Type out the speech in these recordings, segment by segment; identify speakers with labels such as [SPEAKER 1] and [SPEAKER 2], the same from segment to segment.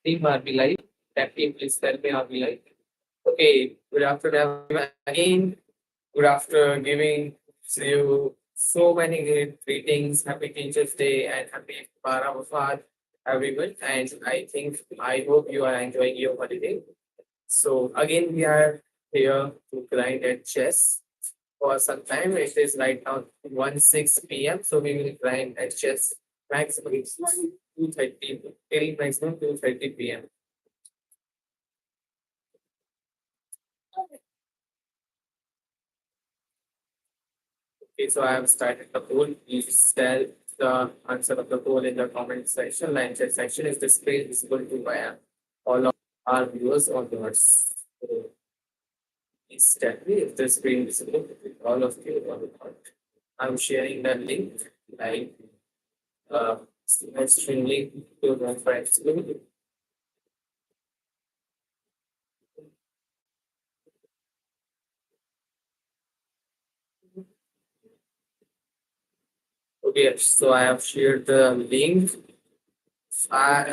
[SPEAKER 1] Team are we live? That team, please tell me, are we live? Okay, good afternoon everyone. Again. Good after giving you so many great greetings. Happy Teachers Day and happy Paramafat, everyone. And I hope you are enjoying your holiday. So again, we are here to grind at chess for some time. It is right now 1:06 p.m. So we will grind at chess maximum 2:30 till maximum 2:30 p.m. Okay, so I have started the poll. Please tell the answer of the poll in the comment section, line chat section. Is the screen visible to all of our viewers or not? So please tell me if the screen is visible to all of you or not. I'm sharing the link, like uh, stream link to the friends group. Okay, so I have shared the link. Uh,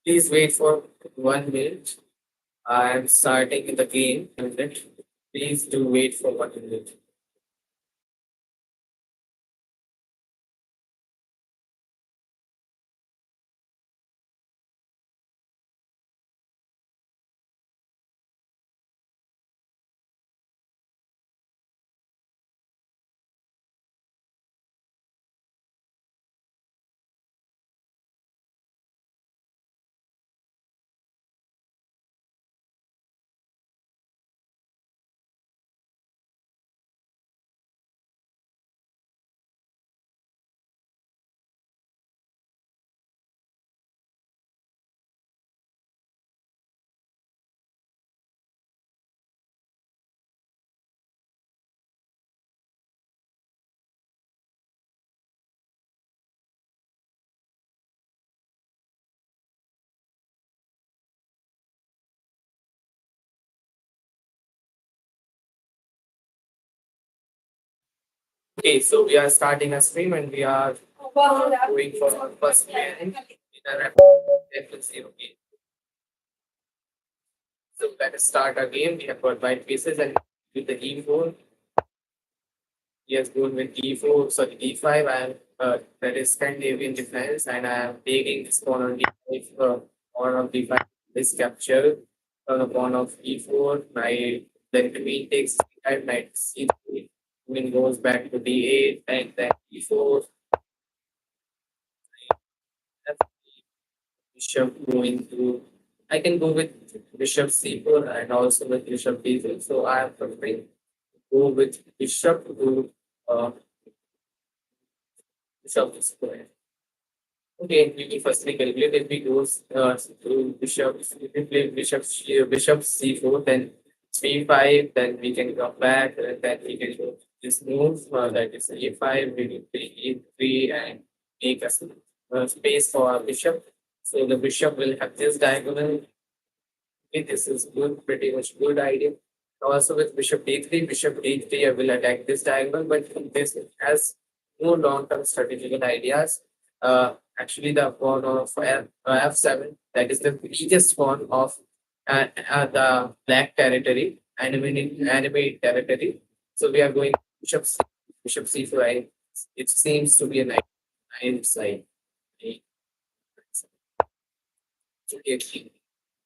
[SPEAKER 1] Please wait for 1 minute. I am starting the game. Please do wait for 1 minute. Okay, so we are starting a stream and we are going for our first pairing in a defensive game. So let us start our game. We have got white pieces and with the e4, he has gone with d4, sorry, d5. I am that is Scandinavian defense, and I am taking this pawn on d5, pawn of d5 is captured on the pawn of e4. Knight, then queen takes d5, knight c3, queen goes back to d8, and then e4. Bishop going to, I can go with bishop c4 and also with bishop d3. So I am preferring go with bishop to bishop square. Okay, we will firstly calculate if we goes to bishop, if we play bishop c4, then c5, then we can come back, and then we can go this move, that is a5, we will play e3 and make a space for our bishop. So the bishop will have this diagonal. Okay, this is good, pretty much good idea. Also with bishop d3, bishop d3, I will attack this diagonal, but this has no long-term strategical ideas. Actually, the pawn of f7, that is the weakest pawn of the black territory, enemy territory. So we are going bishop c4. It seems to be a nine side. Okay.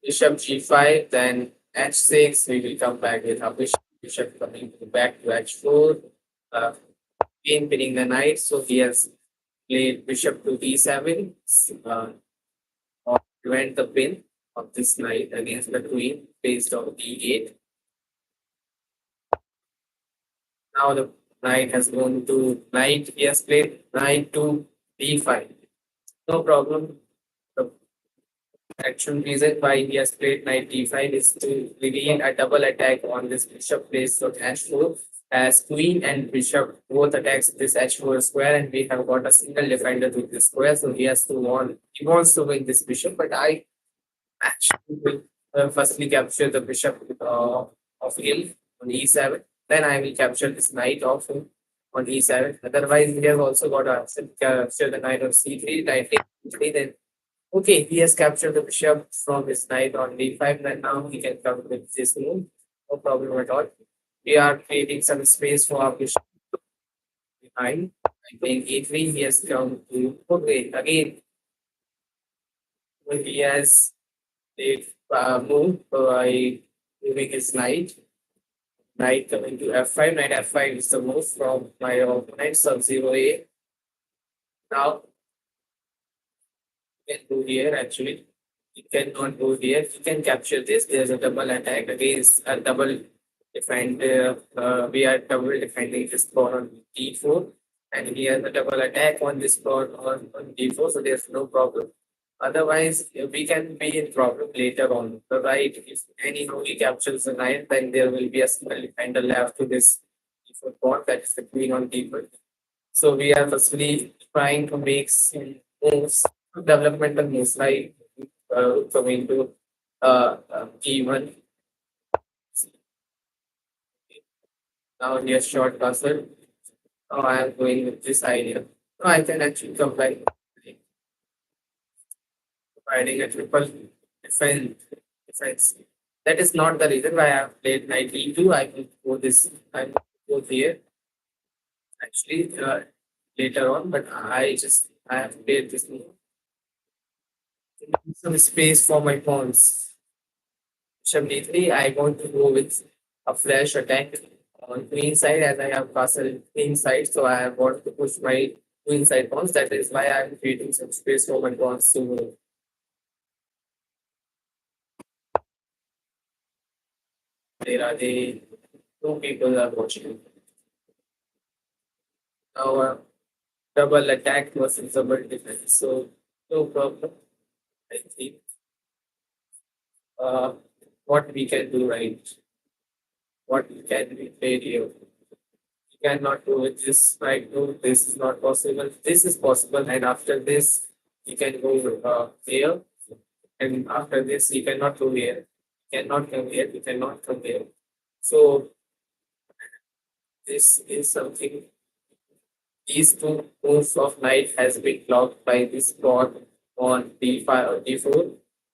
[SPEAKER 1] Bishop g5, then h6. We will come back with our bishop coming back to h4. Uh, Again pinning the knight. So he has played bishop to d7 or prevent the pin of this knight against the queen based on d8. Now the knight has gone to knight. He has played knight to d5. No problem. The actual reason why he has played knight d5 is to reveal a double attack on this bishop placed on h4, as queen and bishop both attacks this h4 square, and we have got a single defender to this square. So he wants to win this bishop, but I actually will firstly capture the bishop of ill on e7. Then I will capture this knight of him on e7. Otherwise, he has also got to capture the knight of c3, knight takes c3, then Okay, he has captured the bishop from his knight on d5, and now he can come with this move. No problem at all. We are creating some space for our bishop behind. By playing e3, he has come to okay again. He has a move by moving his knight. Knight coming to f5. Knight f5 is the move from my opponent sub 0a. Now can go here actually. You cannot go here. You can capture this. There's a double attack against a double defend. We are double defending this pawn on d4, and he has a double attack on this pawn on d4. So there's no problem. Otherwise, we can be in problem later on. The right, if anyhow he captures the knight, then there will be a single defender left to this d4 pawn. That is the queen on d4. So we are firstly trying to make some moves, developmental moves, like coming to G1. Now here's short castle. Now I am going with this idea. Now I can actually combine providing a triple defense. That is not the reason why I have played knight e2. I will go this. I will go here actually later on, but I have played this move. Some space for my pawns. Bishop d3, I want to go with a flash attack on queen side as I have castle queen side, so I want to push my queen side pawns. That is why I am creating some space for my pawns to move. There are the two people are watching. Now double attack versus double defense. So no problem. I think uh, what we can do right, what can we play here. Cannot do it this right. No, this is not possible. This is possible, and after this, you can go here, and after this, you cannot go here. You cannot come here. You cannot come here. So this is something. These two moves of knight has been blocked by this pawn on d5 or d4,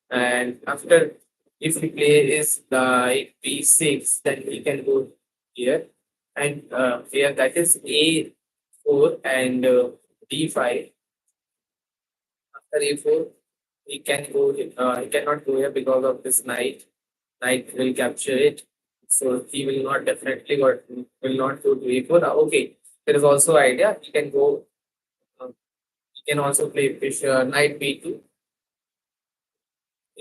[SPEAKER 1] and after if we play is knight b6, then we can go here and here that is a4 and d5. After a4, he can go. He cannot go here because of this knight. Knight will capture it, so he will not definitely or will not go to a4. Okay, there is also idea. He can go. He can also play knight b2.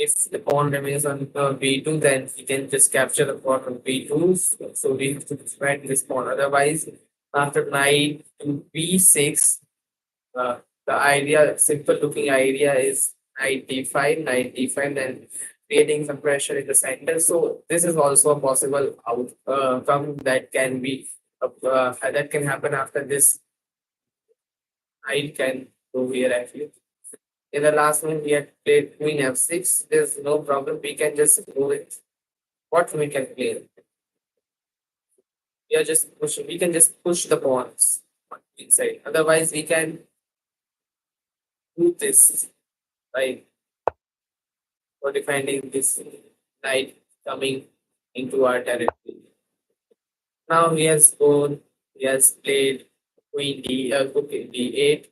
[SPEAKER 1] If the pawn remains on b2, then he can just capture the pawn on b2. So we have to defend this pawn. Otherwise, after knight to b6, the idea, simple looking idea is knight d5, then creating some pressure in the center. So this is also a possible outcome that can be that can happen after this. Knight can go here actually. In the last one, we had played queen f6. There's no problem. We can just go with what we can play. We are just pushing. We can just push the pawns inside. Otherwise, we can do this, right? For defending this knight coming into our territory. Now he has gone. He has played queen d8.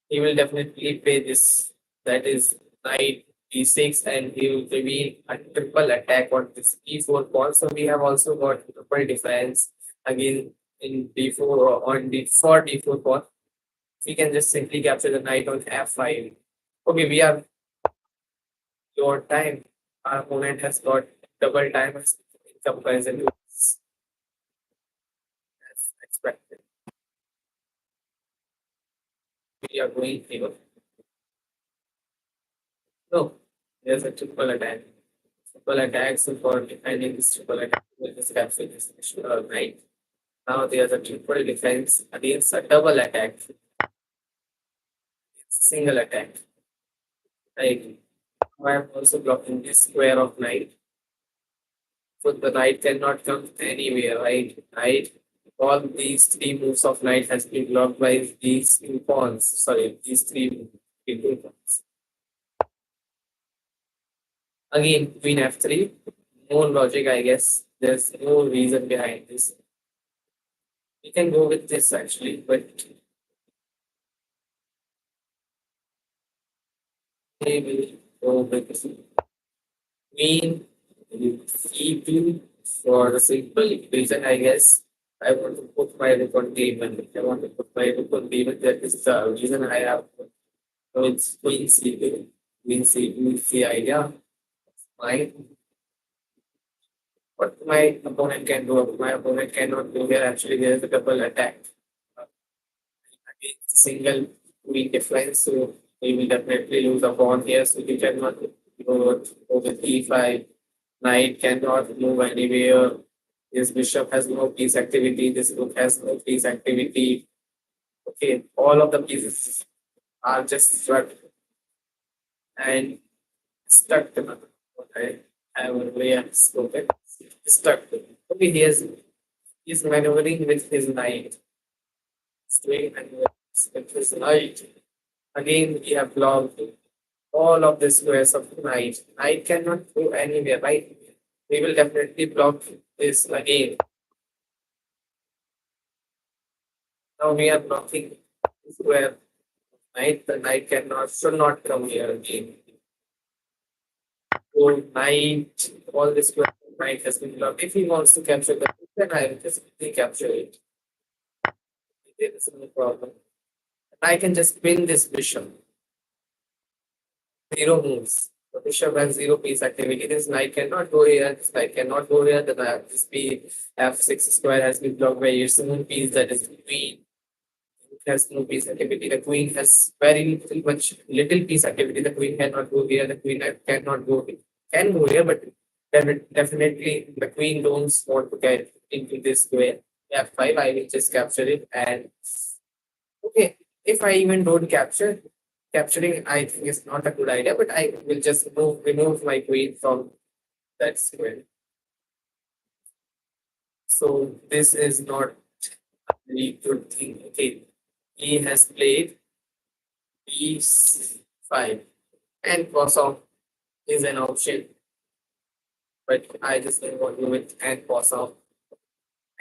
[SPEAKER 1] He will definitely play this. That is knight d6, and he will reveal a triple attack on this e4 pawn. So we have also got triple defense again in d4 or on d4 d4 pawn. We can just simply capture the knight on f5. Okay, we have your time. Our opponent has got double time in comparison to us as expected. We are going here. No, there's a triple attack. Triple attack, so for defending this triple attack, we'll just capture this knight. Now there's a triple defense against a double attack. It's a single attack. Like I am also blocking this square of knight. So the knight cannot come anywhere, right? Right. All these three moves of knight has been blocked by these two pawns. Sorry, these three pawns. Again, queen f3. More logic, I guess. There's no reason behind this. We can go with this actually, but we will go with queen e2 for the simple reason, I guess. I want to put my rook on d1. I want to put my rook on d1. That is the reason I have. So it's queen c2. Queen c2 is the idea. Fine. What my opponent can do, my opponent cannot do here. Actually, there is a double attack against single queen difference. So we will definitely lose a pawn here. So you cannot go with e5. Knight cannot move anywhere. This bishop has no piece activity. This rook has no piece activity. Okay, all of the pieces are just stuck and stuck. Okay, I have a way of spoken. Stuck. Okay, he's maneuvering with his knight. Swing and with his knight. Again, we have blocked all of the squares of the knight. Knight cannot go anywhere, right? We will definitely block this again. Now we are blocking this square. Knight, the knight cannot, should not come here again. So knight, all this square knight has been blocked. If he wants to capture the rook, then I will just quickly capture it. There is no problem. I can just pin this bishop. Zero moves. The bishop has zero piece activity. This knight cannot go here. This knight cannot go here. This piece f6 square has been blocked by its own piece, that is the queen. It has no piece activity. The queen has very little piece activity. The queen cannot go here. The queen cannot go here. Can go here, but definitely the queen don't want to get into this square. F5, I will just capture it. And okay, if I even don't capturing, I think is not a good idea, but I will just remove my queen from that square. So this is not a really good thing. Okay, he has played e5 and pass off is an option, but I just don't want to do it and pass off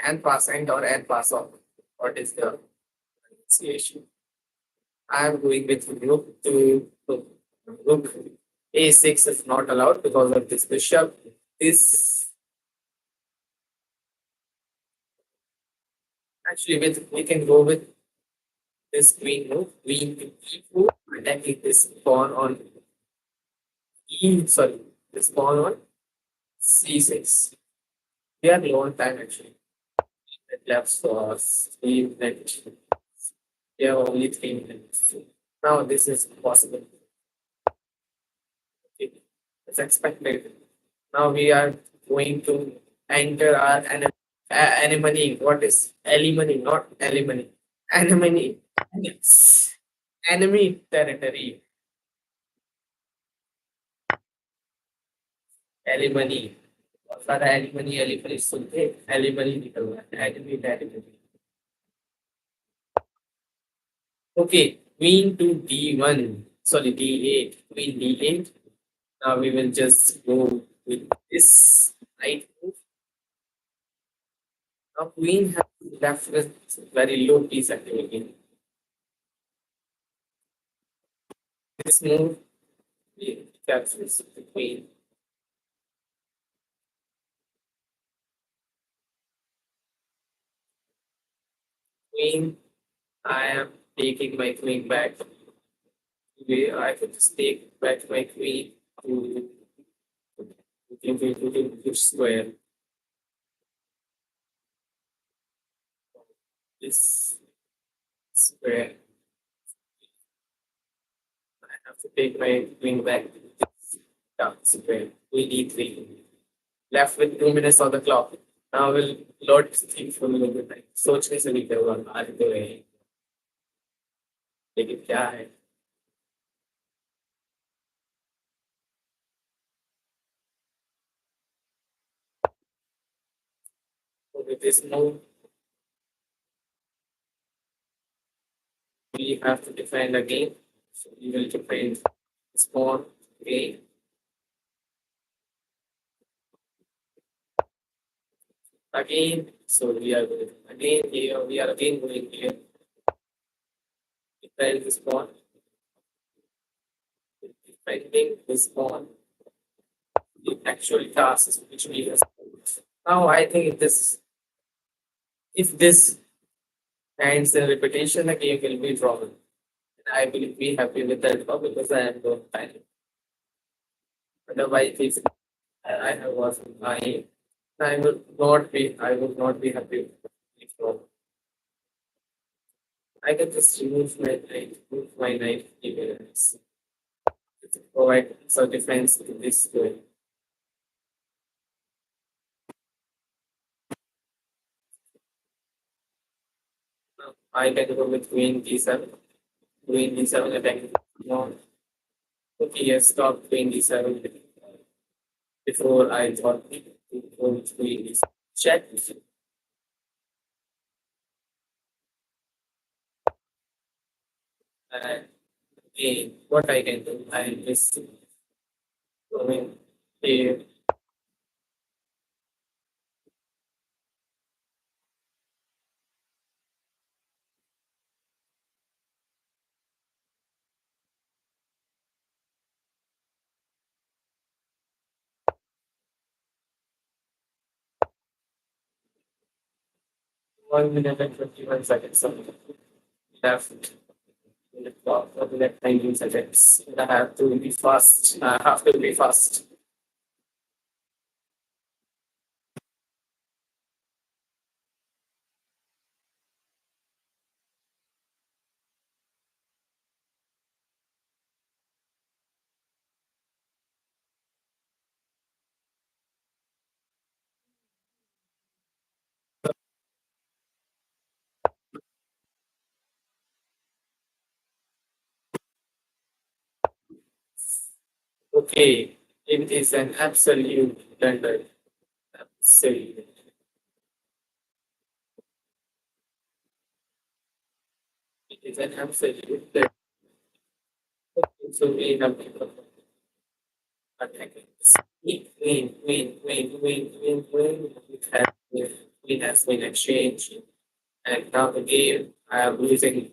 [SPEAKER 1] and pass and or and pass off. What is the pronunciation? I am going with rook a6 is not allowed because of this bishop. This actually with we can go with this queen move, queen to e4, attacking this pawn on this pawn on c6. We are low on time actually. It left for 3 minutes. We have only 3 minutes. Now this is possible. Okay. It's expected. Now we are going to enter our anemone. What is alimony? Not alimony. Anemone. It's enemy territory. Alimony. सारा alimony alimony सुनते alimony निकल रहा है enemy territory. Okay, queen to d1. Sorry, d8. Queen d8. Now we will just go with this knight move. Now queen has left with very low piece activity. This move captures the queen. Queen, I am taking my queen back. I can just take back my queen to the square. This square. I have to take my queen back to this dark square. Queen e3. Left with 2 minutes on the clock. Now we'll load this thing for a little bit. सोचने से नहीं करूँगा आज तो है लेकिन क्या है so with this move we have to defend again. So we will defend this pawn again. Again, so we are going again here. We are again going here. Defend this pawn. Defending this pawn. The actual task which we have. Now I think if this ends in repetition, the game will be drawn. And I will be happy with that draw because I am going final. Otherwise, if I have was my I would not be happy with draw. I can just remove my knight even to provide some defense to this way. Now, I can go with queen d7. Queen d7 attacking. No, okay, yes, stop queen d7 before I thought to go with queen d7. Check. And again, what I can do, I just going here 1 minute and 51 seconds. So left in the clock, left 19 seconds. I have to be fast. I have to be fast. Okay, it is an absolute blunder. Absolute. It is an absolute blunder. So we have to attacking. Win. It has been exchanged. And now the game, I am losing.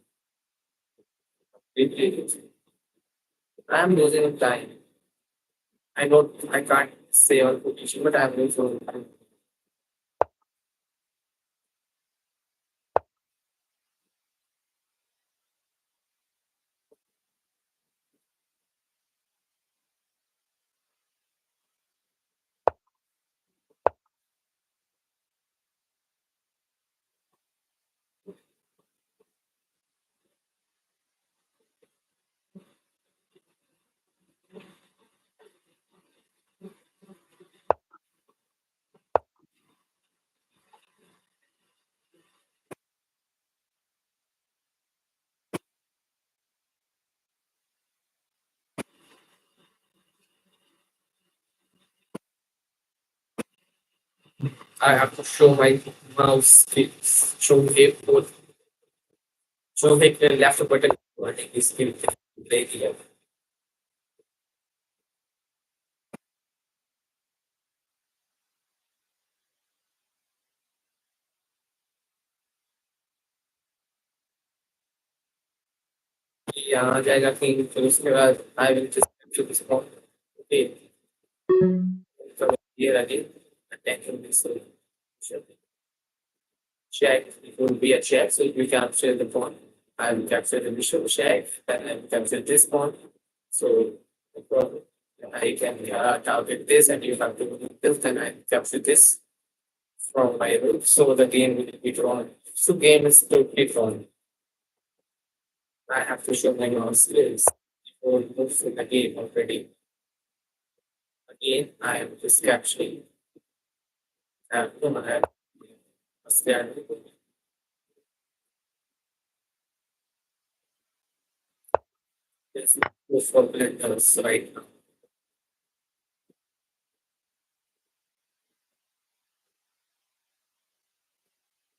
[SPEAKER 1] I'm losing time. I can't say on position, but I'm losing time. I have to show my mouse skills. Show hit the left button. I think this skill play here. यहाँ आ जाएगा कि फिर उसके बाद I will just capture this pawn. Okay. So here again, attacking this check. It will be a check, so we capture the pawn. I will capture the bishop check, then I will capture this pawn. So the problem, I can target this, and you have to move this, then I capture this from my rook. So the game will be drawn. So game is totally drawn. I have to show my mouse skills before moves in the game already. Again, I am just capturing. No, I have a stand. Let's go for blenders right now.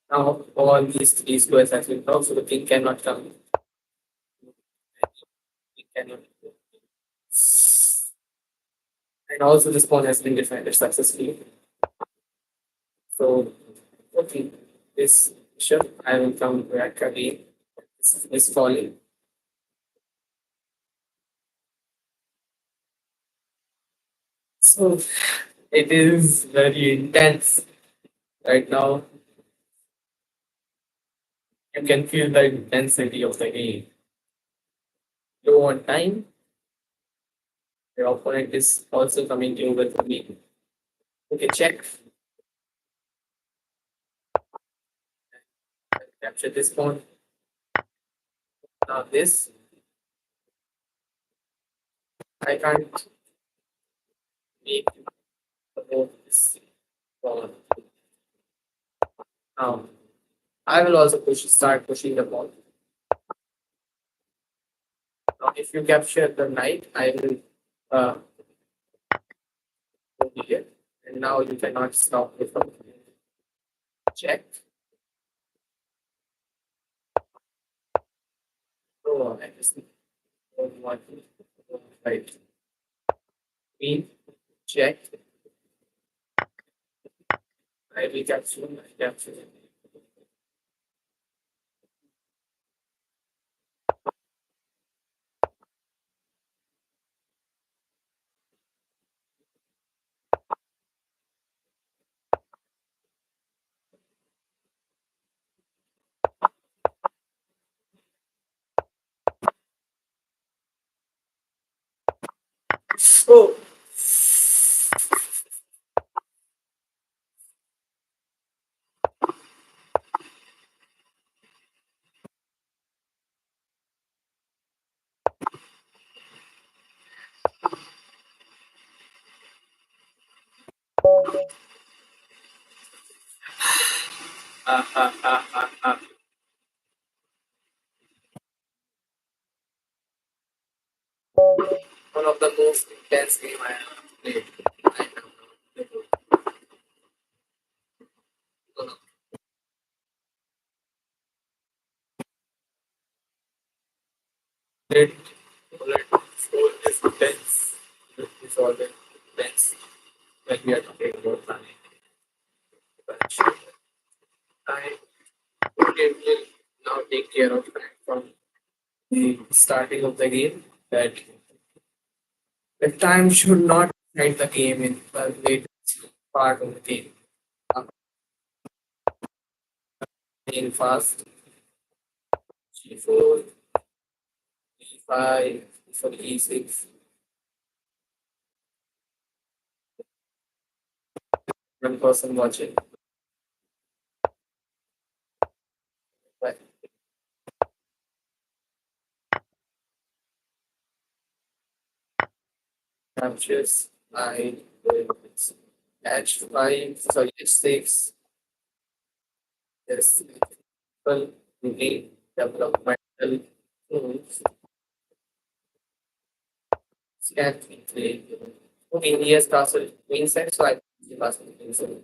[SPEAKER 1] Now all these three squares have been blocked, so the king cannot come. King cannot. And also this pawn has been defended successfully. So this bishop, I will come back again. Is falling. So it is very intense right now. You can feel the intensity of the game. Low on time, your opponent is also coming in with me. Okay, check. Capture this pawn. Now this, I can't make the move this pawn. Now I will also start pushing the pawn. Now if you capture the knight, I will uh, go here. And now you cannot stop me from check. Oh, I just don't want to. Right. Queen, check. I will capture. I capture. Oh, one of the most intense game I have played. I have played bullet four is intense. It's always intense when we are talking about planning. I okay, will now take care of that from the starting of the game. That the time should not decide the game in the latest part of the game. Uh, In fast, G4, E5, for E6, one person watching. But captures I will H5, sorry, H6. Yes, well, we need developmental tools. Scan play. Okay, he has castle queen side, so I can castle queen side.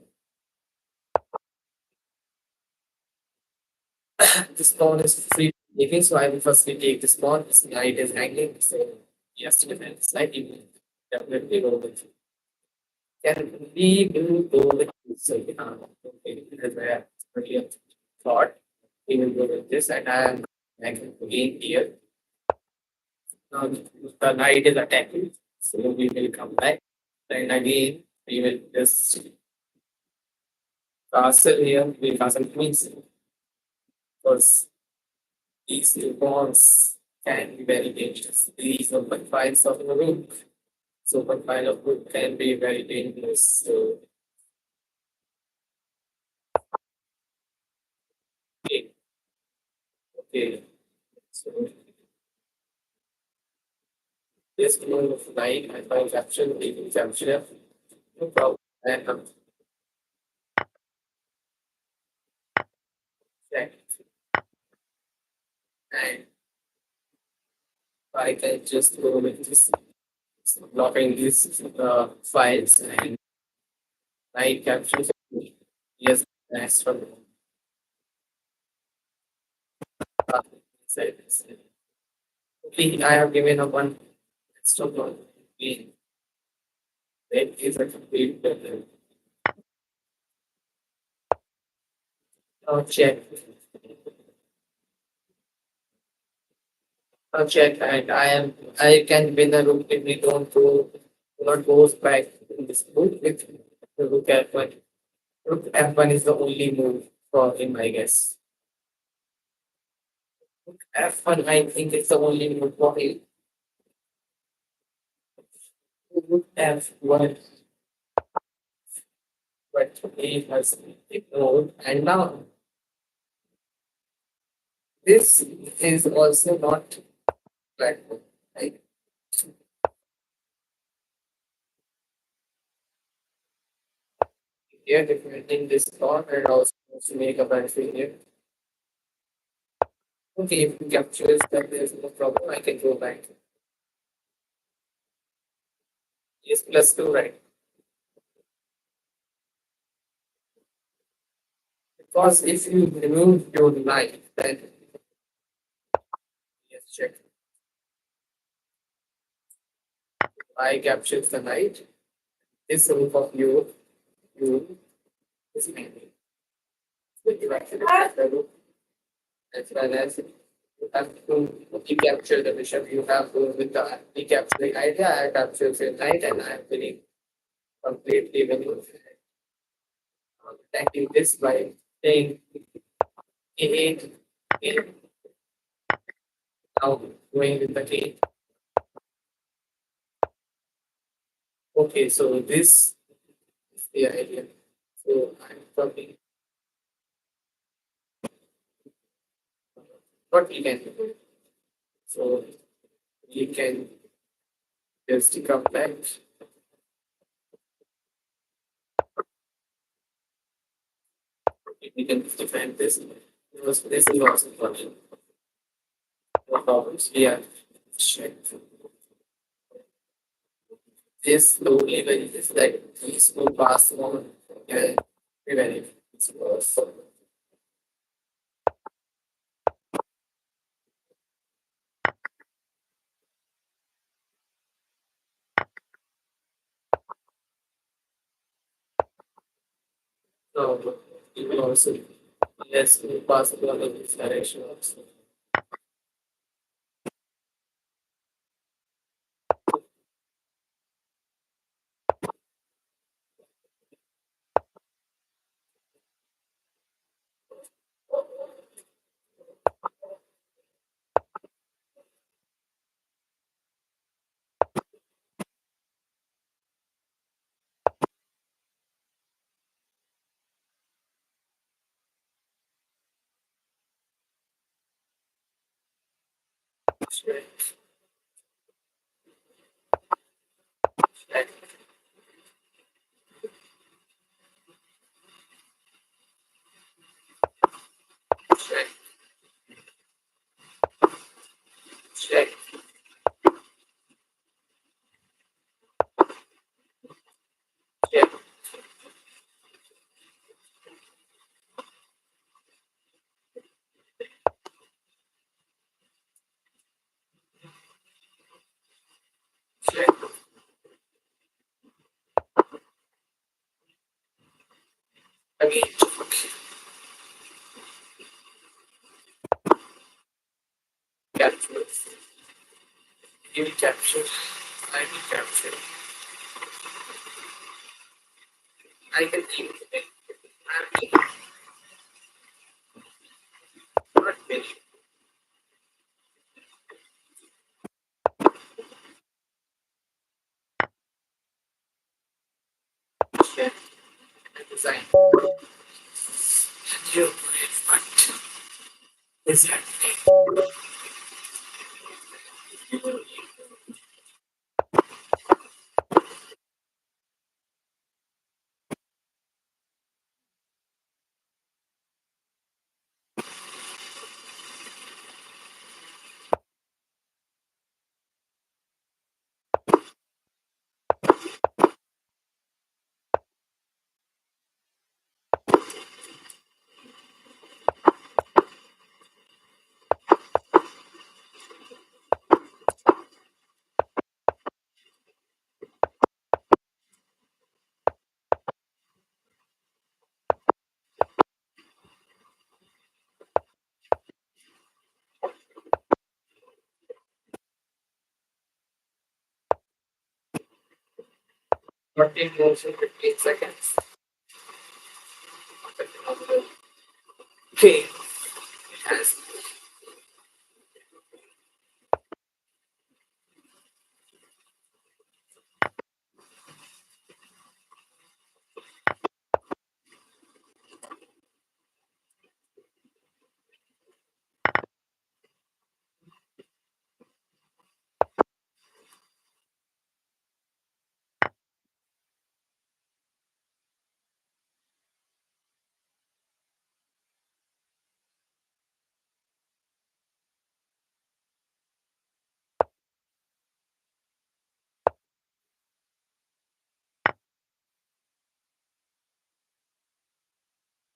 [SPEAKER 1] This pawn is free taking, so I will firstly take this pawn. This knight is hanging, so he has to defend this knight. He will definitely go with can we will go with this. So, okay, as I have earlier thought, we will go with this, and I am again here. Now the knight is attacking, so we will come back. And again, we will just castle here, we will castle queens. Because these two pawns can be very dangerous. These open files of the rook. So open file of rook can be very dangerous. So okay, okay. So this one of knight, I find capture, we can capture. No problem. And check. And I can just go with this blocking these files and I capture. Yes, that's from uh, inside this. Okay, I have given up one. Stop one. Okay, that is a complete Check. Check, and I can win a rook if we don't go, do not goes back in this book with the rook f1. Rook f1 is the only move for him, I guess. F1, I think it's the only move for him. Rook f1, but he has ignored, and now this is also not right. Right? Here, defending this thought and also to make a bad failure. Okay, if he captures that there's no problem, I can go back. Yes, plus two, right? Because if you remove your knight, then yes, check. I captures the knight. This rook of you is mainly. You actually have the rook as well as you have to recapture the bishop. You have to with the recapturing idea. I capture the knight and I am winning completely winning. Attacking this by saying A8, now going with the king. Okay, so this is the idea. So I'm talking what we can do. So we can just come back. We can defend this because this is also important. No problems. Yeah. Check. This only when it is like these will pass on and prevent it. It's worse. So it will also less possible in this direction also. Check, check, check, check, check, check. Again, okay. Capture. You will capture. I will capture. I can think it. I'm not very check and design. You what is happening? 14 moves in 15 seconds. Okay. Yes.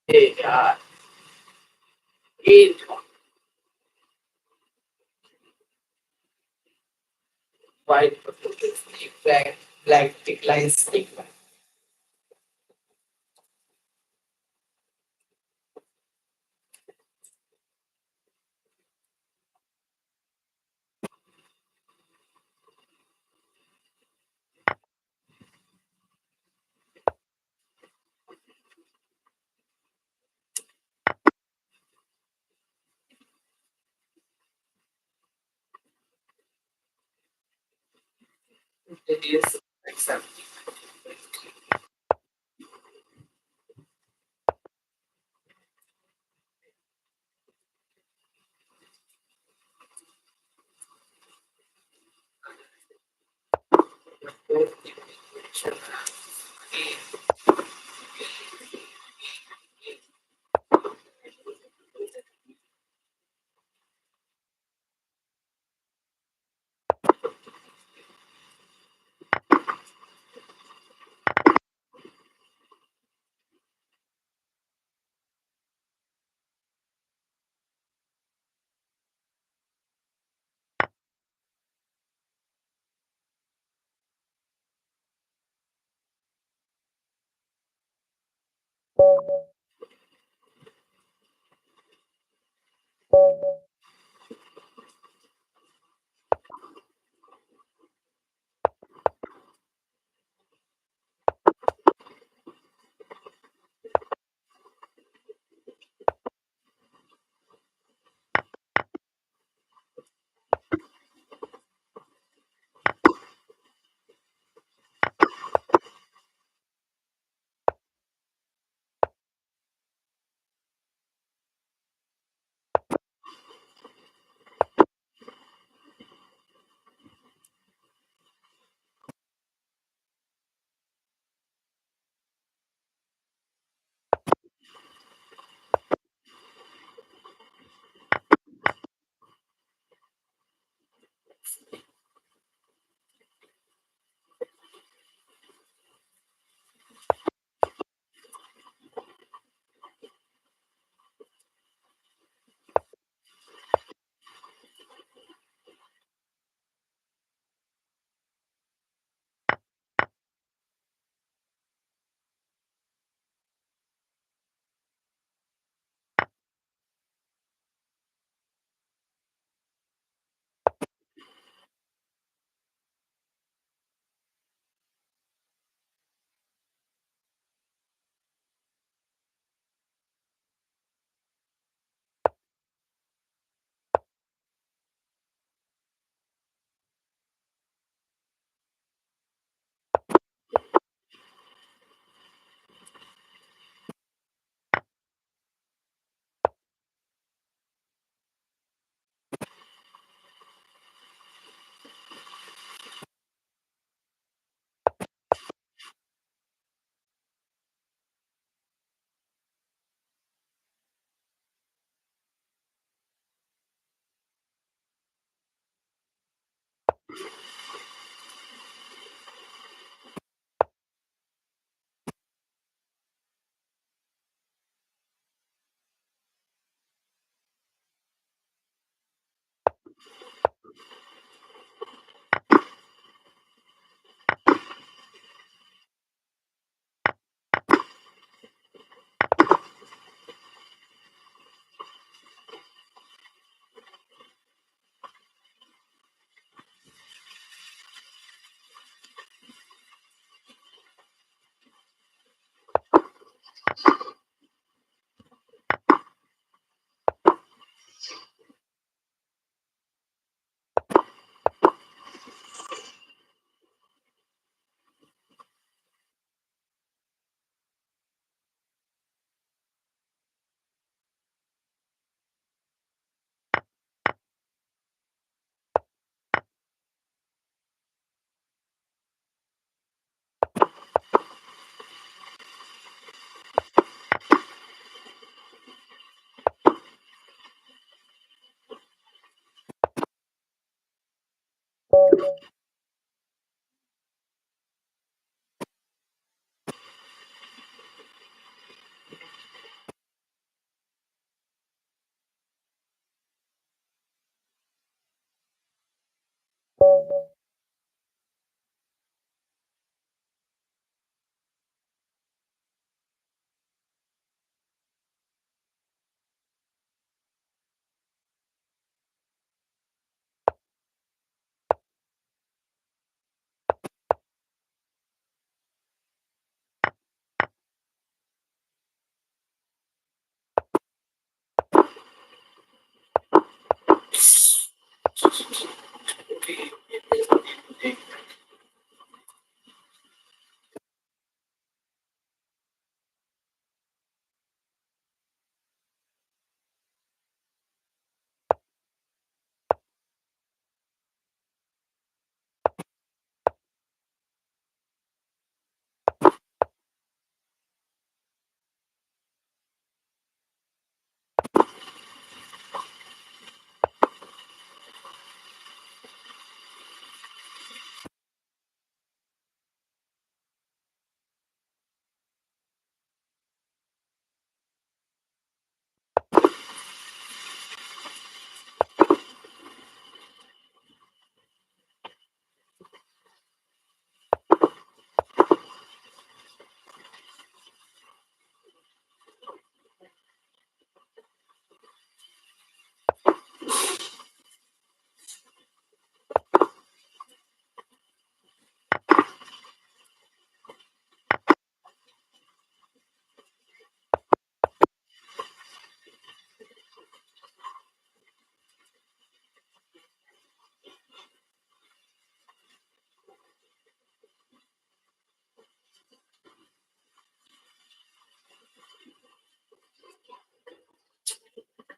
[SPEAKER 1] Hey, 8. White, black, black declines. It is except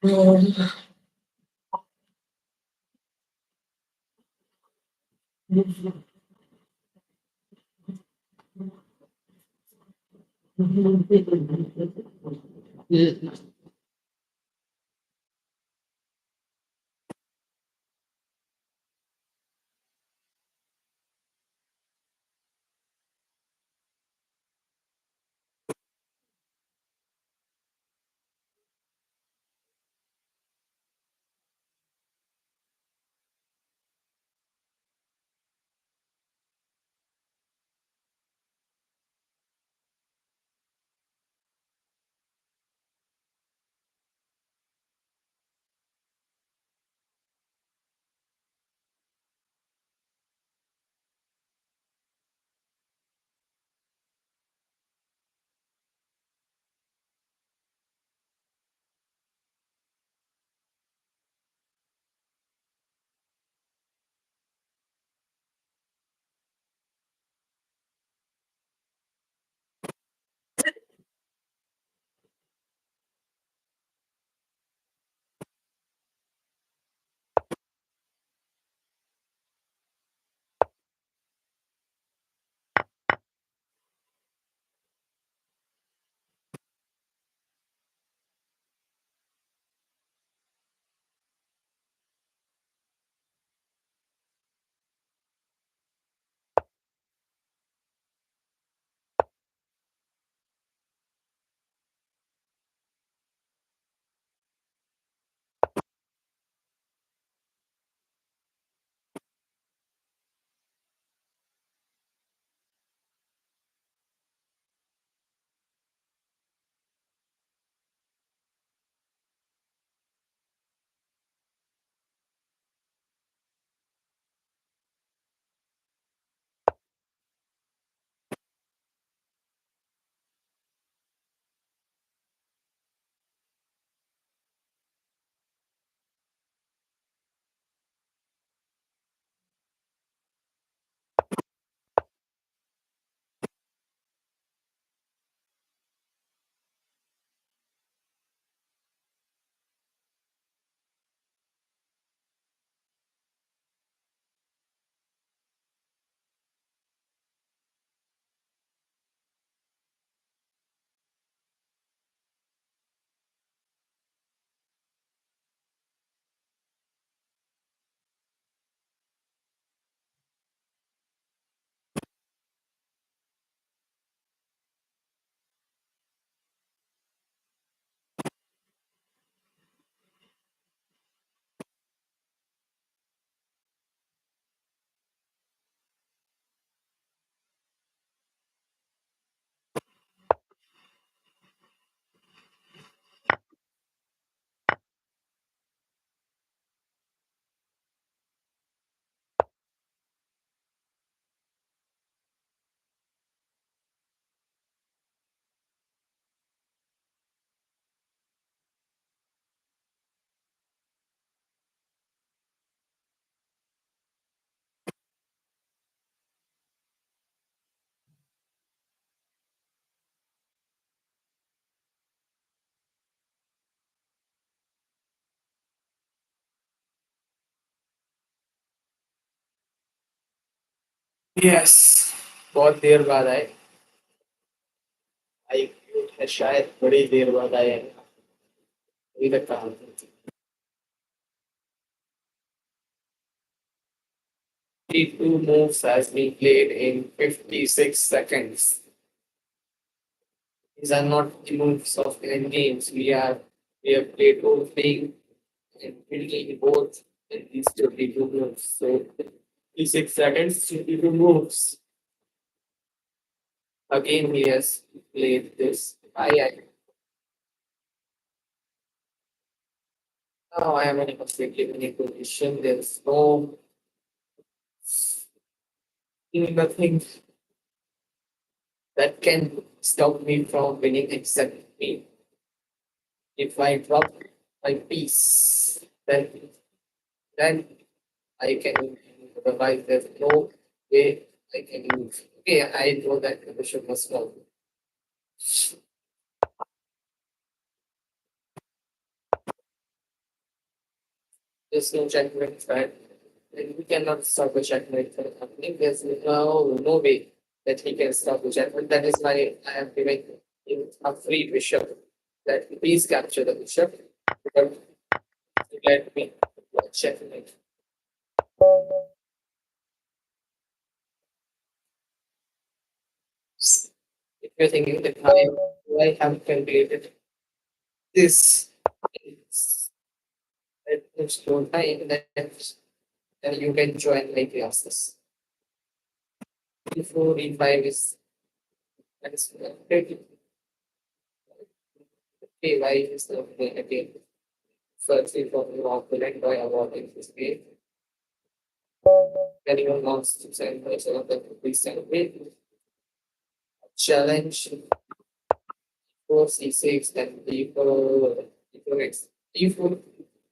[SPEAKER 1] yes, बहुत देर बाद आए। आई है शायद बड़ी देर बाद आए हैं। अभी तक कहाँ थे? 52 moves has been played in 56 seconds. These are not the moves of end games. We have played opening and building both in these 52 moves. So 56 seconds, 52 moves. Again, he has played this. I now I am in a completely winning position. There's nothing that can stop me from winning except me. If I drop my piece, then I can otherwise there's no way I can move. Okay, I know that the bishop was small. There's no checkmate, right? And we cannot stop a checkmate from happening. There's no way that he can stop the checkmate. That is why I am giving him a free bishop. That please capture the bishop. But let me checkmate. If you're thinking that I have calculated this, it's slow time, then you can join my classes. E4, E5 is that is okay. Why is the again? Firstly, for the opponent by avoiding this game. Anyone wants to send person of the please celebrate. Challenge four C6 then D4 X. D4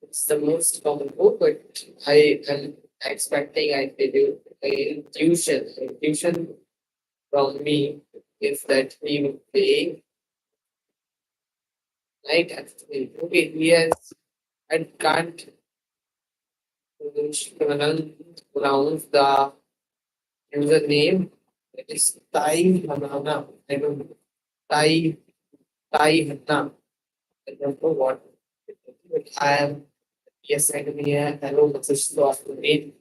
[SPEAKER 1] is the most common move, but I am expecting I did you intuition from me is that he will play knight F3. Okay, yes, I can't pronounce the username. It is Tai Hanana. I don't know. Tai Hanna. I don't know what. But I am yes, send me a hello message to after me.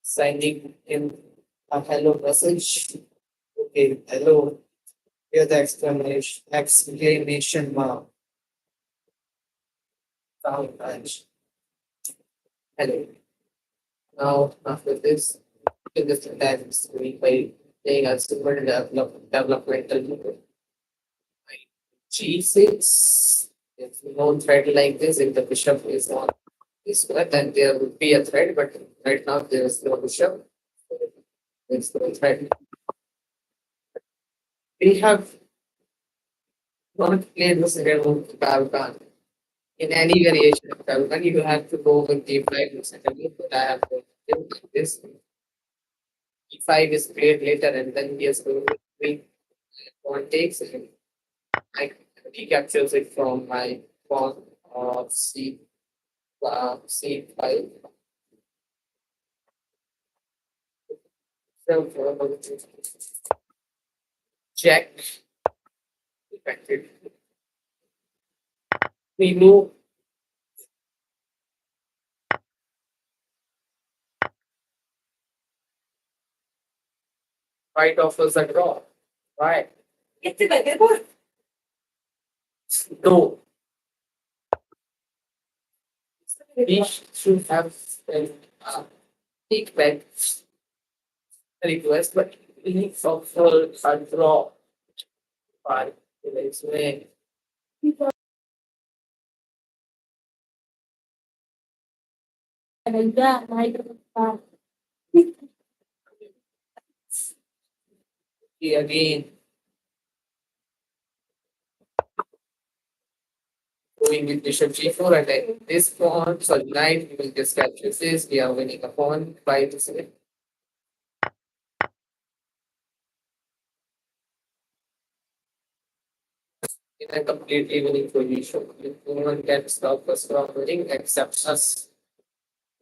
[SPEAKER 1] Sending him a hello message. Okay, hello. Here's the exclamation mark. Sound patch. Hello. Now after this, in this time screen by playing a super developmental mode. G6. If no thread like this, if the bishop is on this one, then there would be a thread, but right now there is no bishop. There's no thread. We have not played this game of Balkan. In any variation of Balkan, you have to go with D5 secondly, but I have to do like this. E5 is played later, and then he has to read one takes, and I recaptures it from my pawn of C5. So, check. Effective. We move white offers a draw. Right. No, we should have sent a take back request, but we need offer a draw. Right. Let's make again going with bishop g4 and then this pawn, so knight, we will just capture this. We are winning a pawn by this way. In a completely winning position. No one can stop us from winning except us.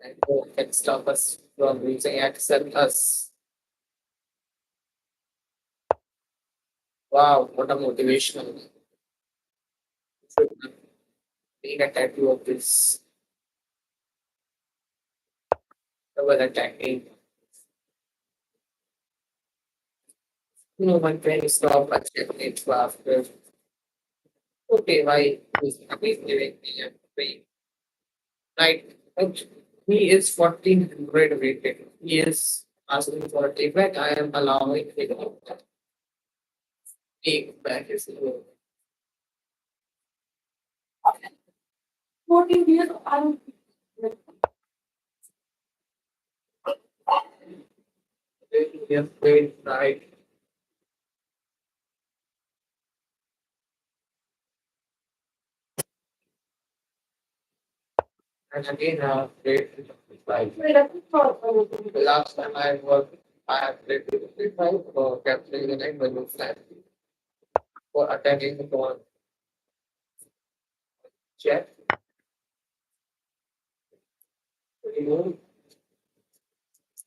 [SPEAKER 1] And no one can stop us from losing except us. Wow, what a motivational. Should make a tattoo of this double attacking. No one can stop a checkmate after. Okay, why is he giving me a free? Right. But he is 1400 rated. He is asking for a take back. I am allowing him to take back his loan. 14 years old. Yes, great, right. And again, great. Like, the last time I worked, I have played with the five for capturing the name when you stand for attacking the ball. Check. you know,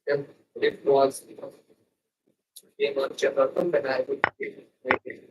[SPEAKER 1] if it was game on Chess.com, then I would make it.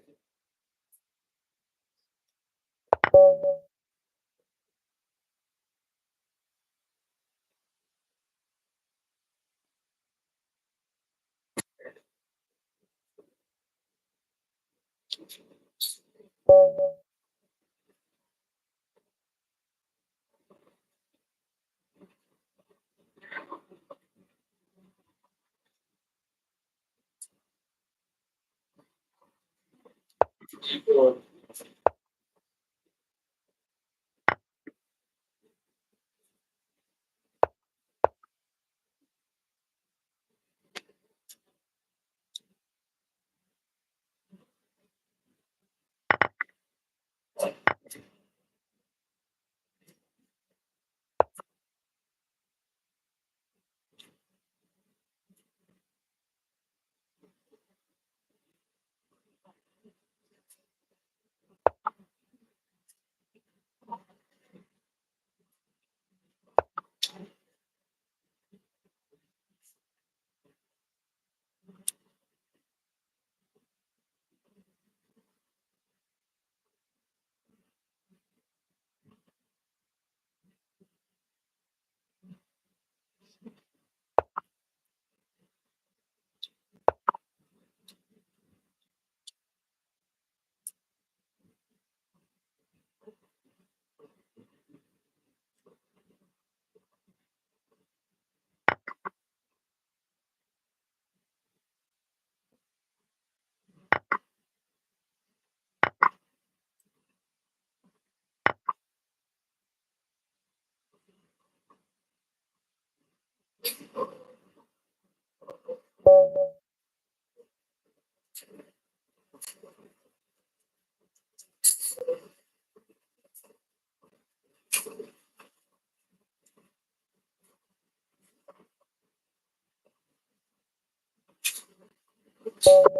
[SPEAKER 1] So,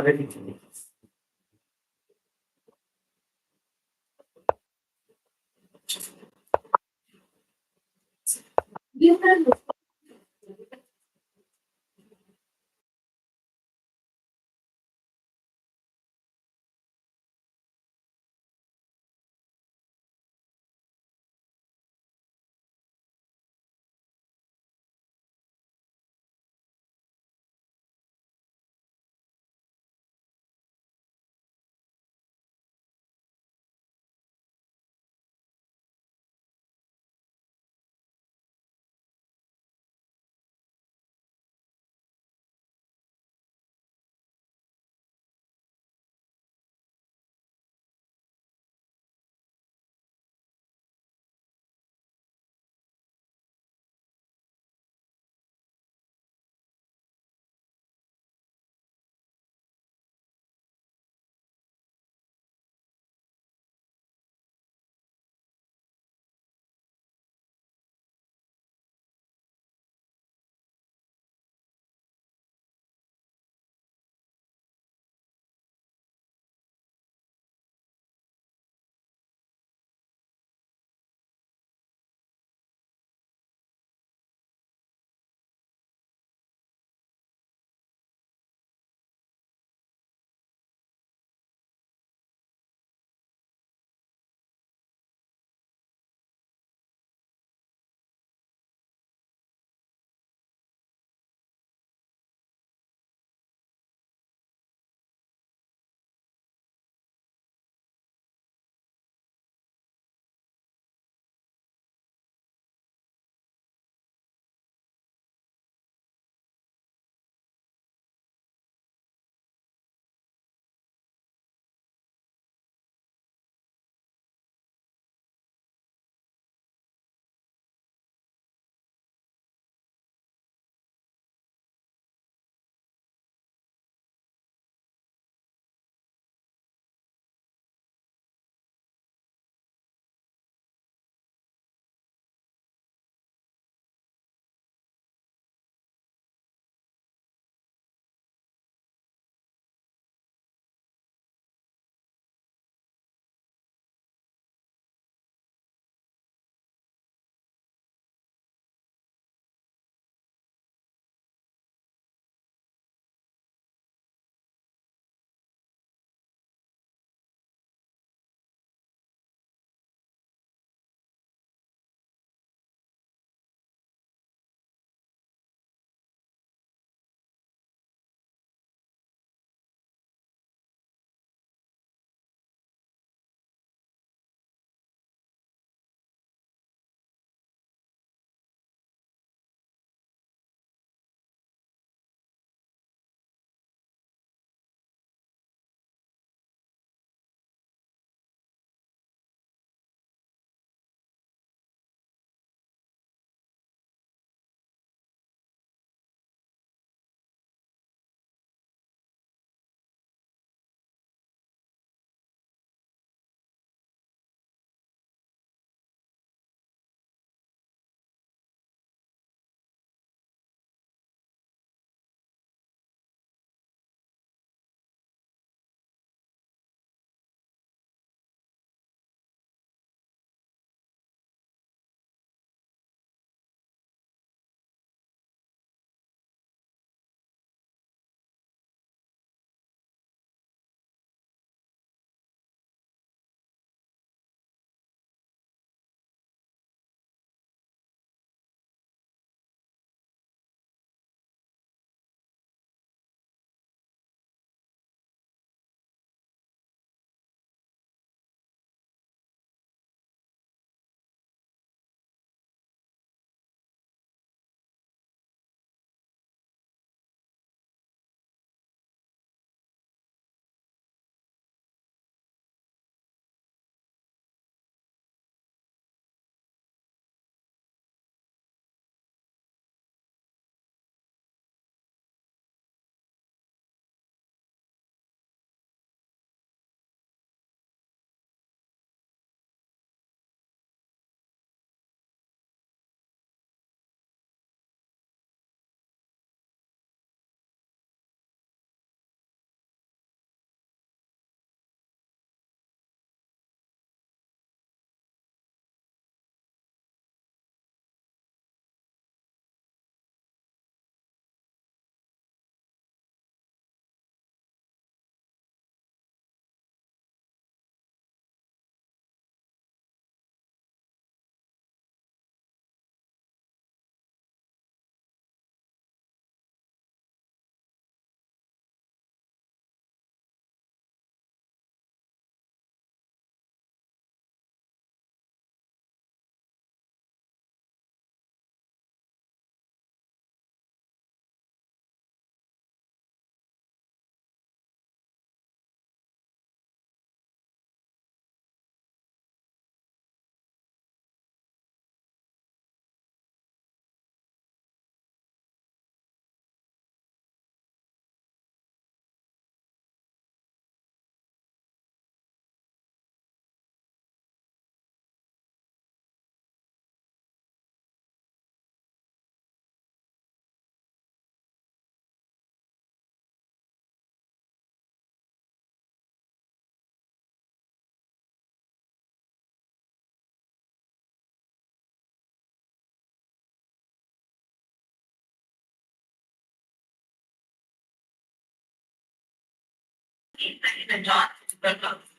[SPEAKER 1] Ready.